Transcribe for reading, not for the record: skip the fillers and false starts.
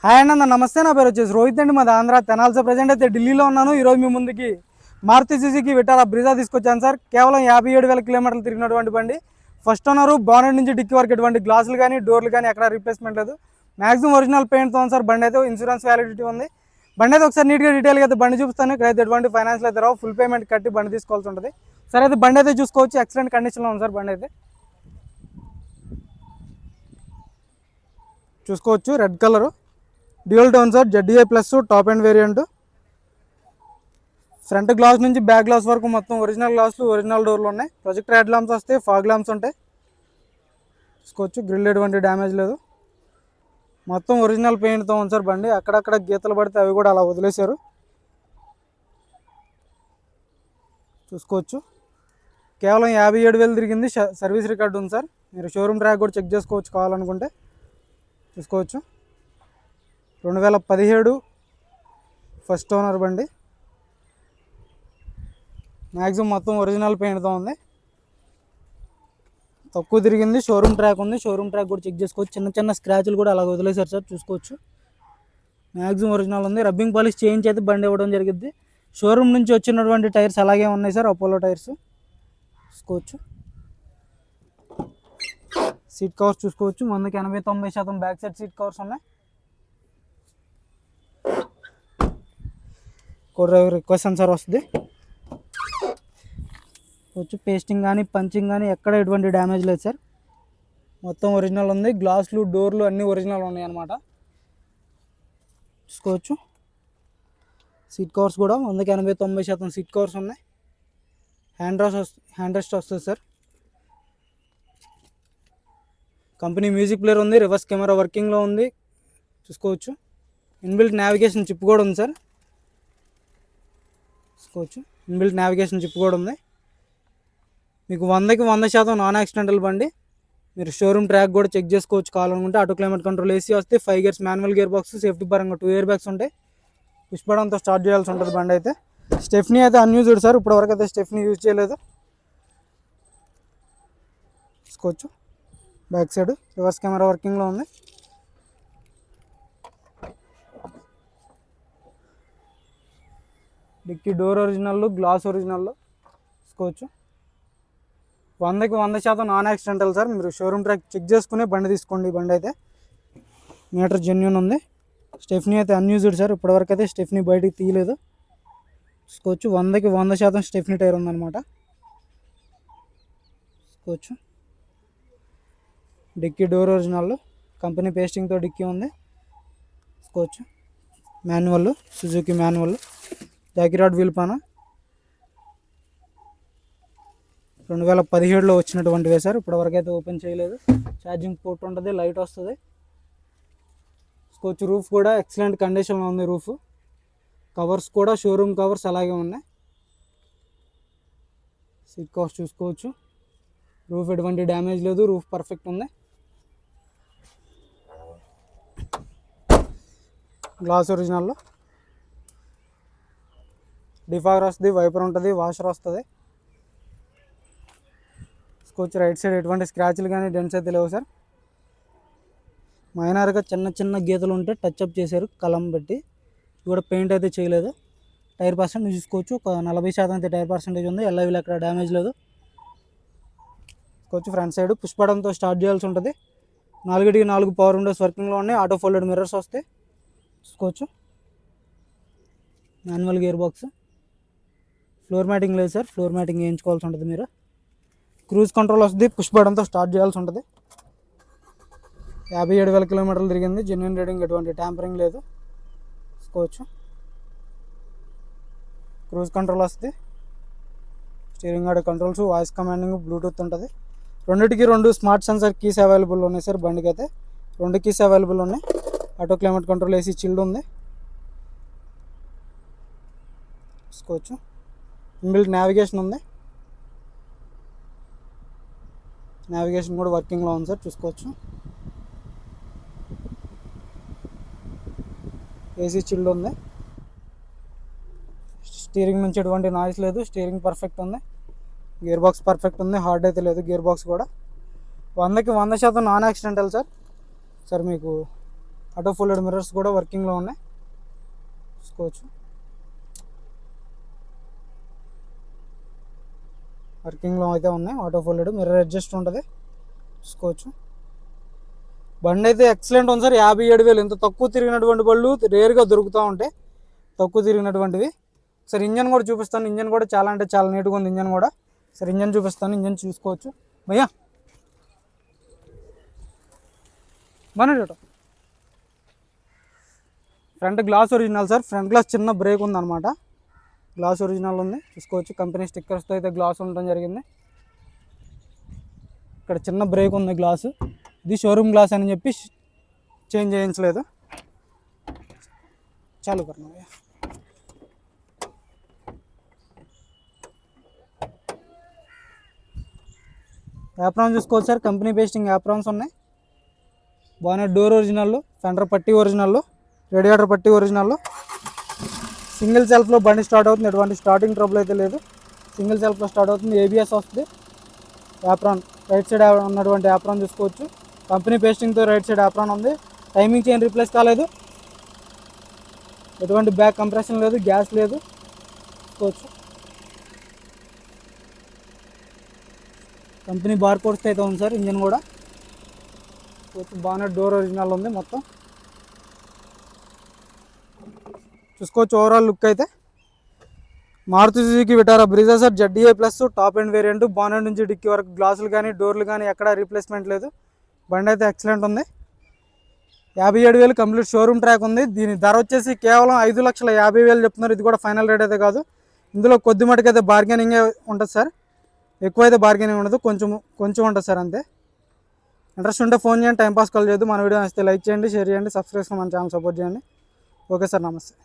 Hi అన్న నమస్తే. నా పేరు వచ్చేసి రోహిత్ అండి. మాది ఆంధ్ర తెనాల్సి. ప్రజెంట్ అయితే ఢిల్లీలో ఉన్నాను. ఈరోజు మీ ముందుకి మారుతి సుజుకి విటారా బ్రిజా తీసుకొచ్చాను సార్. కేవలం 57,000 కిలోమీటర్లు తిరిగినటువంటి బండి. First owner. బానెట్ నుంచి డిక్కీ వరకు ఎటువంటి గ్లాసులు కానీ డోర్లు కానీ ఎక్కడ రీప్లేస్మెంట్ లేదు. మ్యాక్సిమం ఒరిజినల్ పెయింట్తో ఉంది సార్. బండి అయితే ఇన్సూరెన్స్ వ్యాలిడిటీ ఉంది. బండి అయితే ఒకసారి నీట్గా డీటెయిల్గా అయితే బండి చూపిస్తాను. ఇక్కడైతే ఎటువంటి ఫైనాన్స్లో అయితే రావు. ఫుల్ పేమెంట్ కట్టి బండి తీసుకోవాల్సి ఉంటుంది. సరే అయితే బండి అయితే చూసుకోవచ్చు. ఎక్సలెంట్ కండిషన్లో ఉంది సార్. బండి అయితే చూసుకోవచ్చు. Red colour dual tone sir. ZDI plus top and variant. Front glass నుంచి బ్యాక్ గ్లాస్ వరకు మొత్తం ఒరిజినల్ గ్లాసులు, ఒరిజినల్ డోర్లు ఉన్నాయి. ప్రొజెక్టర్ హెడ్ ల్యాంప్స్ వస్తాయి, ఫాగ్ ల్యాంప్స్ ఉంటాయి. చూసుకోవచ్చు. గ్రిల్ ఎటువంటి డ్యామేజ్ లేదు. మొత్తం ఒరిజినల్ పెయింట్తో ఉంది సార్ బండి. అక్కడక్కడ గీతలు పడితే అవి కూడా అలా వదిలేశారు. చూసుకోవచ్చు. కేవలం 57,000 తిరిగింది. సర్వీస్ రికార్డు ఉంది సార్. మీరు షోరూమ్ ట్రాక్ కూడా చెక్ చేసుకోవచ్చు కావాలనుకుంటే. చూసుకోవచ్చు. 2017 ఫస్ట్ ఓనర్ బండి. మ్యాక్సిమం మొత్తం ఒరిజినల్ పెయింట్తో ఉంది. తక్కువ తిరిగింది. షోరూమ్ ట్రాక్ ఉంది. షోరూమ్ ట్రాక్ కూడా చెక్ చేసుకోవచ్చు. చిన్న చిన్న స్క్రాచ్లు కూడా అలా వదిలేశారు సార్. చూసుకోవచ్చు. మ్యాక్సిమం ఒరిజినల్ ఉంది. రబ్బింగ్ పాలిష్ చేయించి అయితే బండి ఇవ్వడం జరిగింది. షోరూమ్ నుంచి వచ్చినటువంటి టైర్స్ అలాగే ఉన్నాయి సార్. Apollo tyres. చూసుకోవచ్చు. సీట్ కవర్స్ చూసుకోవచ్చు. ముందుకు 80-90% బ్యాక్ సైడ్ సీట్ కవర్స్ ఉన్నాయి. కో డ్రైవర్ రిక్వెస్ట్ సెన్సార్ వస్తుంది. వచ్చి పేస్టింగ్ కానీ పంచింగ్ కానీ ఎక్కడ ఎటువంటి డ్యామేజ్ లేదు సార్. మొత్తం ఒరిజినల్ ఉంది. గ్లాసులు, డోర్లు అన్నీ ఒరిజినల్ ఉన్నాయి అన్నమాట. చూసుకోవచ్చు. సీట్ కవర్స్ కూడా ముందుకు 80-90% సీట్ కవర్స్ ఉన్నాయి. హ్యాండ్ రెస్ట్ వస్తుంది సార్. కంపెనీ మ్యూజిక్ ప్లేయర్ ఉంది. రివర్స్ కెమెరా వర్కింగ్లో ఉంది. చూసుకోవచ్చు. ఇన్బిల్ట్ నావిగేషన్ చిప్ కూడా ఉంది సార్. చూసుకోవచ్చు. ఇన్బిల్ట్ నావిగేషన్ చిప్ కూడా ఉంది. మీకు 100కి 100% నాన్ యాక్సిడెంటల్ బండి. మీరు షోరూమ్ ట్రాక్ కూడా చెక్ చేసుకోవచ్చు కావాలనుకుంటే. ఆటో క్లైమేట్ కంట్రోల్ ఏసీ వస్తే 5 gears manual gear box. Safety పరంగా 2 ఎయిర్ బ్యాగ్స్ ఉంటాయి. పుష్ బటన్తో స్టార్ట్ చేయాల్సి ఉంటుంది బండి అయితే. స్టెఫ్నీ అయితే అన్యూజ్డ్ సార్. ఇప్పటివరకు అయితే స్టెఫ్నీ యూజ్ చేయలేదు. చూసుకోవచ్చు. బ్యాక్ సైడ్ రివర్స్ కెమెరా వర్కింగ్లో ఉంది. Dickey door original, glass original. చూసుకోవచ్చు. 100కి 100% నాన్ యాక్సిడెంటల్ సార్. మీరు షోరూమ్ ట్రాక్ చెక్ చేసుకునే బండి తీసుకోండి. బండి అయితే మీటర్ జెన్యూన్ ఉంది. స్టెఫ్నీ అయితే అన్యూజ్డ్ సార్. ఇప్పటివరకు అయితే స్టెఫ్నీ బయటికి తీయలేదు. చూసుకోవచ్చు. 100కి 100% స్టెఫ్నీ టైర్ ఉందన్నమాట. చూసుకోవచ్చు. Dicky door original. కంపెనీ పేస్టింగ్తో డిక్కీ ఉంది. చూసుకోవచ్చు. Manual, Suzuki manual. Jack rod wheel పాన 2017లో వచ్చినటువంటివే సార్. ఇప్పటివరకు అయితే ఓపెన్ చేయలేదు. ఛార్జింగ్ పోర్ట్ ఉంటుంది. లైట్ వస్తుంది. చూసుకోవచ్చు. రూఫ్ కూడా ఎక్సలెంట్ కండిషన్లో ఉంది. రూఫ్ కవర్స్ కూడా షోరూమ్ కవర్స్ అలాగే ఉన్నాయి. సీట్ కవర్స్ చూసుకోవచ్చు. రూఫ్ ఎటువంటి డ్యామేజ్ లేదు. రూఫ్ పర్ఫెక్ట్ ఉంది. గ్లాస్ ఒరిజినల్లో. డిఫాగర్ వస్తుంది, వైపర్ ఉంటుంది, వాషర్ వస్తుంది. చూసుకోవచ్చు. రైట్ సైడ్ ఎటువంటి స్క్రాచ్లు కానీ డెంట్స్ అయితే లేవు సార్. మైనర్గా చిన్న చిన్న గీతలు ఉంటే టచ్అప్ చేశారు కలం పెట్టి. కూడా పెయింట్ అయితే చేయలేదు. టైర్ పర్సెంట్ చూసుకోవచ్చు. ఒక 40% అయితే టైర్ పర్సెంటేజ్ ఉంది. ఎల్ఐవిలో ఎక్కడ డ్యామేజ్ లేదు. చూసుకోవచ్చు. ఫ్రంట్ సైడ్ పుష్ బటన్తో స్టార్ట్ చేయాల్సి ఉంటుంది. 4కి 4 పవర్ విండోస్ వర్కింగ్లో ఉన్నాయి. ఆటో ఫోల్డెడ్ మిర్రర్స్ వస్తాయి. చూసుకోవచ్చు. Manual gear box. Floor matting లేదు సార్. ఫ్లోర్ మ్యాటింగ్ వేయించుకోవాల్సి ఉంటుంది మీరు. క్రూజ్ కంట్రోల్ వస్తుంది. పుష్ బటన్తో స్టార్ట్ చేయాల్సి ఉంటుంది. 57,000 కిలోమీటర్లు తిరిగింది. జెన్యూన్ రీడింగ్, ఎటువంటి ట్యాంపరింగ్ లేదు. చూసుకోవచ్చు. క్రూజ్ కంట్రోల్ వస్తుంది. స్టీరింగ్ ఆడే కంట్రోల్స్, వాయిస్ కమాండింగ్, బ్లూటూత్ ఉంటుంది. రెండింటికి 2 స్మార్ట్ సెన్సర్ కీస్ అవైలబుల్ ఉన్నాయి సార్. బండికి అయితే 2 కీస్ అవైలబుల్ ఉన్నాయి. Auto climate control AC chilled ఉంది. చూసుకోవచ్చు. ఇన్బిల్ట్ నావిగేషన్ ఉంది. నావిగేషన్ కూడా వర్కింగ్లో ఉంది సార్. చూసుకోవచ్చు. ఏసీ చిల్డ్ ఉంది. స్టీరింగ్ నుంచి ఎటువంటి నాయిస్ లేదు. స్టీరింగ్ పర్ఫెక్ట్ ఉంది. గేర్ బాక్స్ పర్ఫెక్ట్ ఉంది. హార్డ్ అయితే లేదు గేర్ బాక్స్ కూడా. 100కి 100% నాన్ యాక్సిడెంటల్ సార్. మీకు ఆటో ఫోల్డెడ్ మిర్రర్స్ కూడా వర్కింగ్లో ఉన్నాయి, చూసుకోవచ్చు. వర్కింగ్లో అయితే ఉన్నాయి. ఆటో ఫోల్డెడ్ మిర్రర్ అడ్జస్ట్ ఉంటుంది, చూసుకోవచ్చు. బండి అయితే ఎక్సలెంట్ ఉంది సార్. 57,000 ఇంత తక్కువ తిరిగినటువంటి బళ్ళు రేర్గా దొరుకుతూ ఉంటాయి, తక్కువ తిరిగినటువంటివి. సార్ ఇంజన్ కూడా చూపిస్తాను. ఇంజన్ కూడా చాలా అంటే చాలా నీట్గా ఉంది. ఇంజన్ కూడా సార్ ఇంజన్ చూపిస్తాను, ఇంజన్ చూసుకోవచ్చు భయ్యా. బాగా front glass original sir. Front glass చిన్న బ్రేక్ ఉందన్నమాట, గ్లాస్ ఒరిజినల్ ఉంది, చూసుకోవచ్చు. కంపెనీ స్టిక్కర్స్తో అయితే గ్లాస్ ఉండడం జరిగింది. ఇక్కడ చిన్న బ్రేక్ ఉంది గ్లాసు, ఇది షోరూమ్ గ్లాస్ అని చెప్పి చేంజ్ చేయించలేదు. చాలు కర్ణ యాప్రాన్ చూసుకోవచ్చు సార్. కంపెనీ పేస్టింగ్ యాప్రాన్స్ ఉన్నాయి. బానెట్ డోర్ ఒరిజినల్, ఫెండర్ పట్టీ ఒరిజినల్, రేడియేటర్ పట్టీ ఒరిజినల్. సింగిల్ సెల్ఫ్లో బండి స్టార్ట్ అవుతుంది, ఎటువంటి స్టార్టింగ్ ట్రబుల్ అయితే లేదు. సింగిల్ సెల్ఫ్లో స్టార్ట్ అవుతుంది, ఏబిఎస్ వస్తుంది. యాప్రాన్ రైట్ సైడ్ ఉన్నటువంటి యాప్రాన్ చూసుకోవచ్చు. కంపెనీ పేస్టింగ్తో రైట్ సైడ్ యాప్రాన్ ఉంది. టైమింగ్ చైన్ రీప్లేస్ కాలేదు, ఎటువంటి బ్యాక్ కంప్రెషన్ లేదు, గ్యాస్ లేదు, చూసుకోవచ్చు. కంపెనీ బార్ కోడ్స్ అయితే ఉంది సార్. ఇంజన్ కూడా బానెట్ డోర్ ఒరిజినల్ ఉంది మొత్తం, చూసుకోవచ్చు. ఓవరాల్ లుక్ అయితే Maruti Suzuki Vitara Brezza sir. ZDA plus top end variant. Bonnet నుంచి డిక్కీ వరకు గ్లాసులు కానీ డోర్లు కానీ ఎక్కడా రీప్లేస్మెంట్ లేదు. బండి అయితే ఎక్సలెంట్ ఉంది. 57,000 కంప్లీట్ షోరూమ్ ట్రాక్ ఉంది. దీని ధర వచ్చేసి కేవలం 5,50,000 చెప్తున్నారు. ఇది కూడా ఫైనల్ రేట్ అయితే కాదు, ఇందులో కొద్ది మటుకు అయితే బార్గెనింగే ఉంటుంది సార్. ఎక్కువ అయితే బార్గెనింగ్ ఉండదు, కొంచెం ఉంటుంది సార్ అంతే. ఇంట్రెస్ట్ ఉంటే ఫోన్ చేయండి, టైంపాస్ కాల్ చేయదు. మన వీడియో నచ్చితే లైక్ చేయండి, షేర్ చేయండి, సబ్స్క్రైబ్ చేసుకొని మన ఛానల్ సపోర్ట్ చేయండి. ఓకే సార్, నమస్తే.